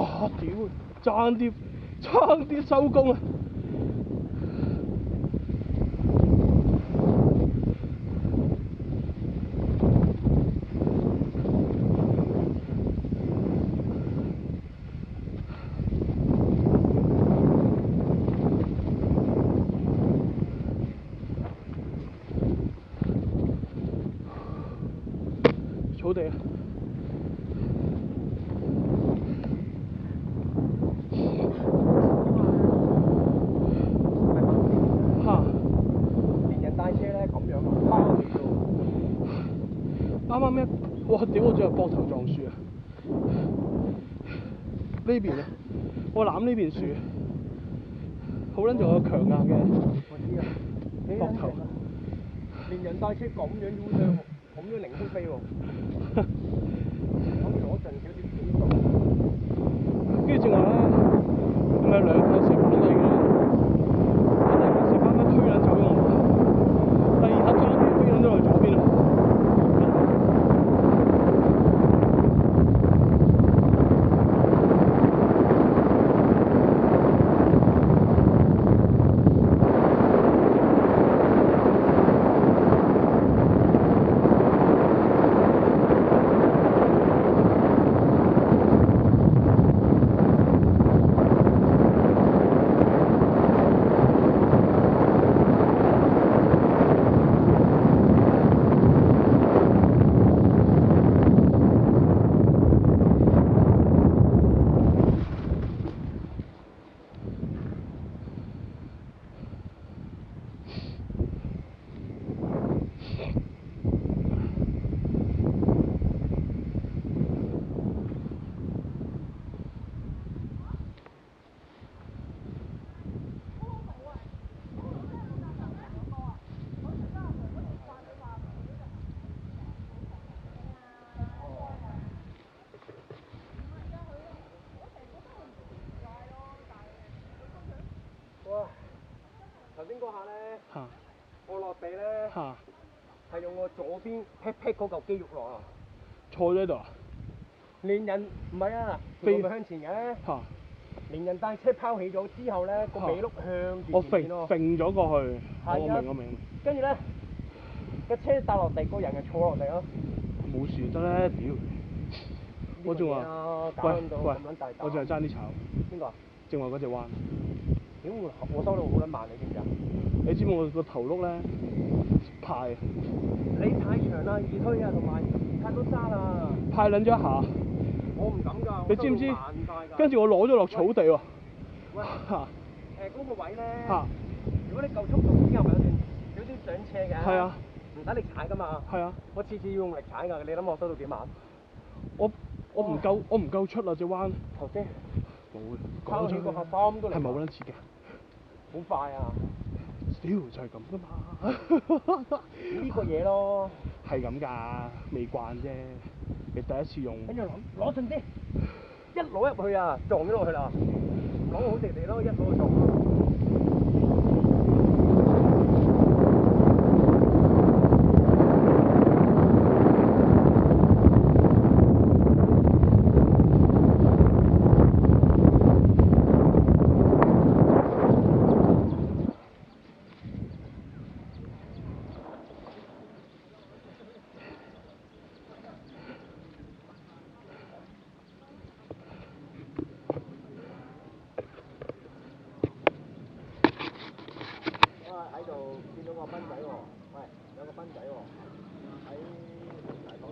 哇！屌，爭啲收工啊！草地啊！嚇！連人帶車咧咁樣啊，包你喎！啱啱咩？哇！屌我仲有膊頭撞樹啊！呢邊啊，我攬呢邊樹，好撚仲有強硬嘅我知啊，膊頭。連人帶車咁樣 U turn 喎，咁樣凌空飛喎，諗住攞陣少少幾度。跟住正話啦，咁有兩個石板嚟嘅，我第一個石板咧推撚走咗我嘛，第二下爭啲飛撚咗去左邊啊！哇！頭先嗰下咧，嚇我落地咧嚇係用我左邊劈劈嗰嚿肌肉落啊，坐咗喺度啊！連人唔係啊，飛條路咪向前嘅，嚇連人帶車拋起咗之後咧，個尾轆向我揈住前面咯。揈咗過去，我係啊明我明。跟住咧，個車搭落地，個人就坐落地咯。冇事得咧，屌！我仲話，喂喂，我仲係爭啲炒。邊個啊？正話嗰隻彎，屌我收到好撚慢，你知唔知啊？你知唔知我個頭碌咧派啊？你太長啦，易推啊，同埋太多沙啦。派撚咗一下，我唔敢㗎，你知唔知我收到慢晒㗎。跟住我攞咗落草地喎。喂，嚇嗰個位咧，嚇如果你夠速度之後咪有段少少上斜嘅。係啊，唔使力踩㗎嘛。係啊，我次次要用力踩㗎，你諗我收到幾慢？我唔夠出啊隻彎。頭先冇拋起嗰下心都嚟。係咪好撚刺激？好快啊！屌就係咁㗎嘛。呢個嘢咯。係咁㗎，未慣啫。你第一次用。跟住攞盡啲，一攞入去啊，撞咗落去啦，攞好地地咯，一攞就撞咯。喺度見到個賓仔喎，喂，有個賓仔喎，喺大港